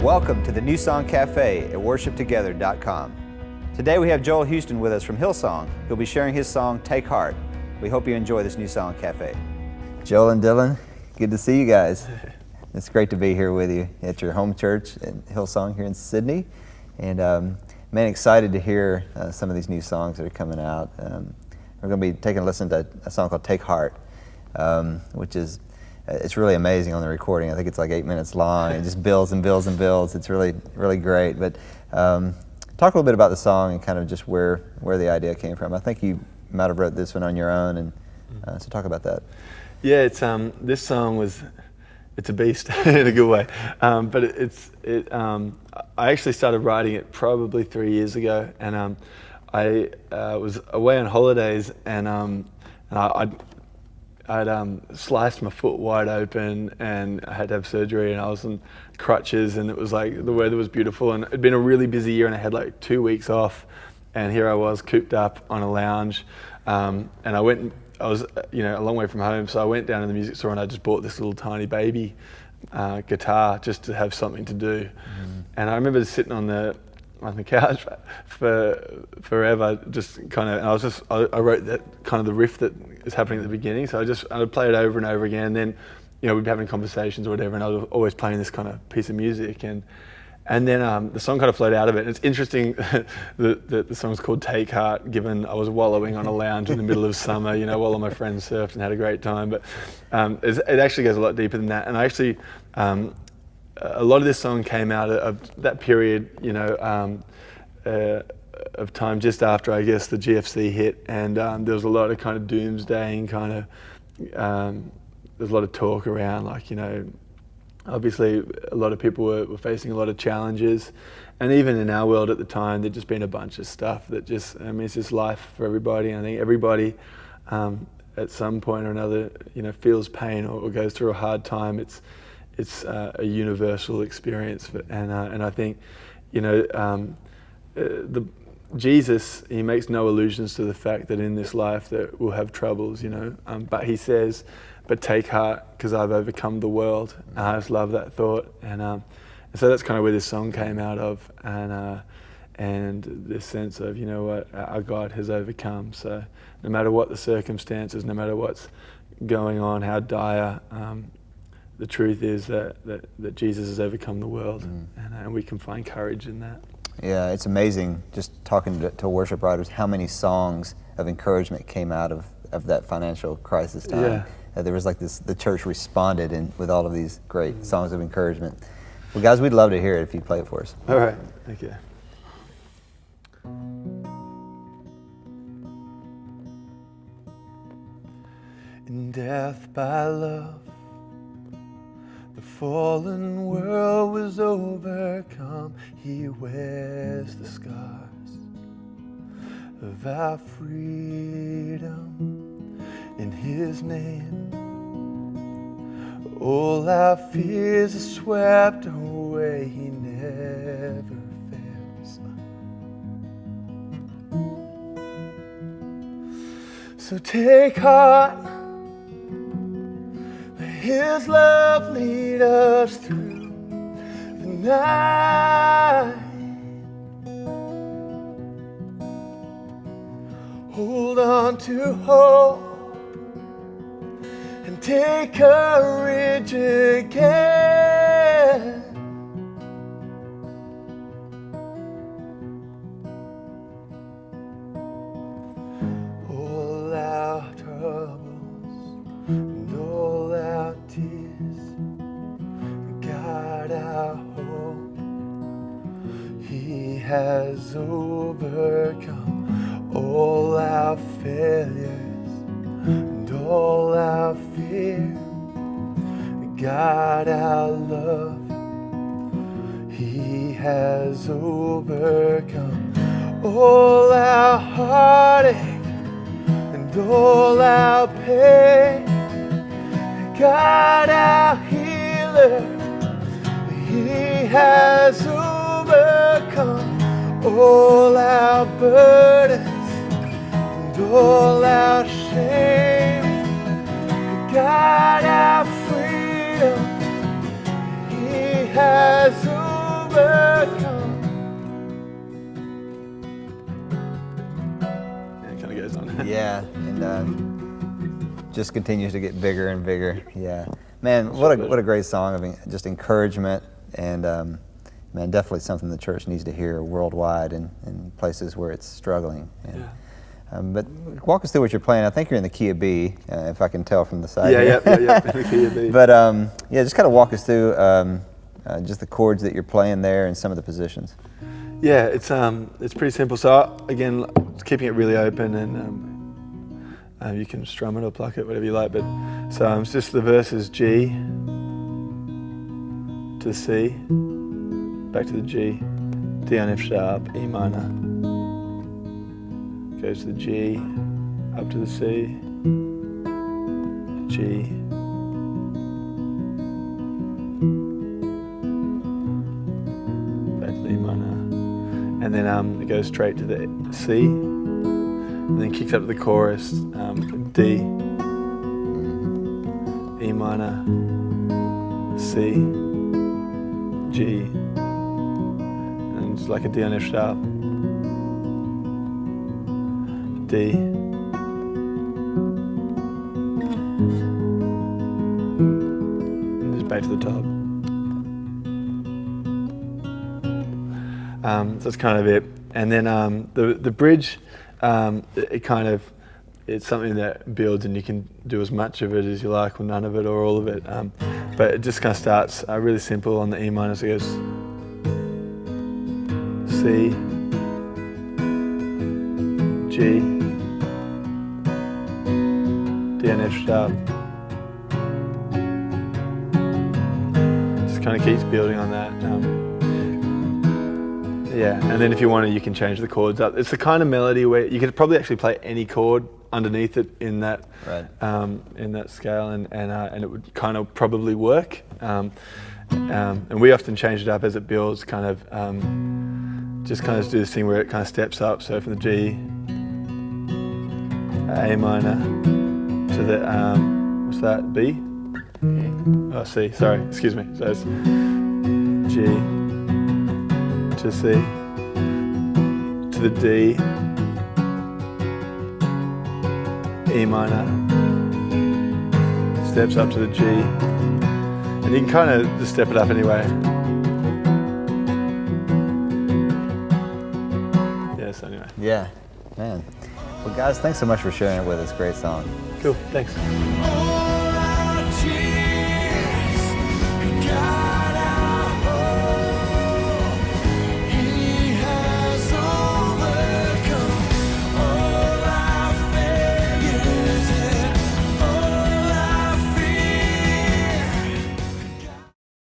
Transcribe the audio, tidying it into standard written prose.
Welcome to the New Song Cafe at worshiptogether.com. Today we have Joel Houston with us from Hillsong. He'll be sharing his song, Take Heart. We hope you enjoy this New Song Cafe. Joel and Dylan, good to see you guys. It's great to be here with you at your home church at Hillsong here in Sydney. And man, excited to hear some of these new songs that are coming out. We're going to be taking a listen to a song called Take Heart, which is it's really amazing on the recording. I think it's like 8 minutes long. It just builds and builds and builds. It's really, really great. But talk a little bit about the song and kind of just where the idea came from. I think you might have wrote this one on your own, and so talk about that. Yeah, it's this song it's a beast in a good way. But I actually started writing it probably 3 years ago, and I was away on holidays, and I'd sliced my foot wide open, and I had to have surgery, and I was on crutches, and it was like the weather was beautiful, and it'd been a really busy year, and I had like 2 weeks off, and here I was cooped up on a lounge, and I was a long way from home, so I went down to the music store and I just bought this little tiny baby guitar just to have something to do. And I remember sitting on the couch for forever, just kind of, and I wrote that kind of the riff that is happening at the beginning, so I would play it over and over again, and then we'd be having conversations or whatever, and I was always playing this kind of piece of music, and then the song kind of flowed out of it. And it's interesting that the song's called Take Heart, given I was wallowing on a lounge in the middle of summer, while all my friends surfed and had a great time. But it actually goes a lot deeper than that. And I actually, a lot of this song came out of that period, of time just after, I guess, the GFC hit. And there was a lot of kind of doomsdaying kind of, there's a lot of talk around, like, obviously, a lot of people were facing a lot of challenges, and even in our world at the time, there'd just been a bunch of stuff that it's just life for everybody. And I think everybody, at some point or another, feels pain or goes through a hard time. It's a universal experience, and I think, Jesus, he makes no allusions to the fact that in this life that we'll have troubles, but he says, but take heart, because I've overcome the world. And I just love that thought, and so that's kind of where this song came out of, and this sense of, what, our God has overcome. So no matter what the circumstances, no matter what's going on, how dire, the truth is that Jesus has overcome the world, and we can find courage in that. Yeah, it's amazing just talking to worship writers how many songs of encouragement came out of that financial crisis time. Yeah. There was like this, the church responded with all of these great songs of encouragement. Well, guys, we'd love to hear it if you play it for us. All right, thank you. In death by love, the fallen world was overcome. He wears the scars of our freedom. In his name, all our fears are swept away. He never fails. So take heart, let his love lead us through the night. Hold on to hope and take courage again. All our troubles and all our tears, God our hope, he has overcome all our failures and all our fear. God our love, he has overcome all our heartache and all our pain. God our healer, he has overcome all our burdens and all our shame. God our freedom, he has overcome overcome. And it kind of goes on. Yeah, and just continues to get bigger and bigger. Yeah, man, what a great song of just encouragement, and man, definitely something the church needs to hear worldwide and in places where it's struggling. And, Yeah. But walk us through what you're playing. I think you're in the key of B, if I can tell from the side. Yeah, in the key of B. But yeah, just kind of walk us through just the chords that you're playing there and some of the positions. Yeah, it's pretty simple. So again, keeping it really open, and you can strum it or pluck it, whatever you like. But so it's just the verse is G to C, back to the G, D on F sharp, E minor. Goes to the G, up to the C, G, back to the E minor, and then it goes straight to the C, and then kicks up to the chorus, D, E minor, C, G, and it's like a D on F sharp. D, and just back to the top. So that's kind of it. And then the bridge, it's something that builds, and you can do as much of it as you like, or none of it, or all of it. But it just kind of starts really simple on the E minor. So it goes C, G, D and F sharp. Just kind of keeps building on that. Yeah, and then if you want to, you can change the chords up. It's the kind of melody where you could probably actually play any chord underneath it in that scale, and it would kind of probably work. And we often change it up as it builds. Just kind of do this thing where it kind of steps up. So from the G, A minor to the what's that? B? Oh, C. Sorry, excuse me. So it's G to C to the D, E minor, steps up to the G, and you can kind of just step it up anyway. Yes, anyway. Yeah, man. Well, guys, thanks so much for sharing it with us. Great song. Cool, thanks.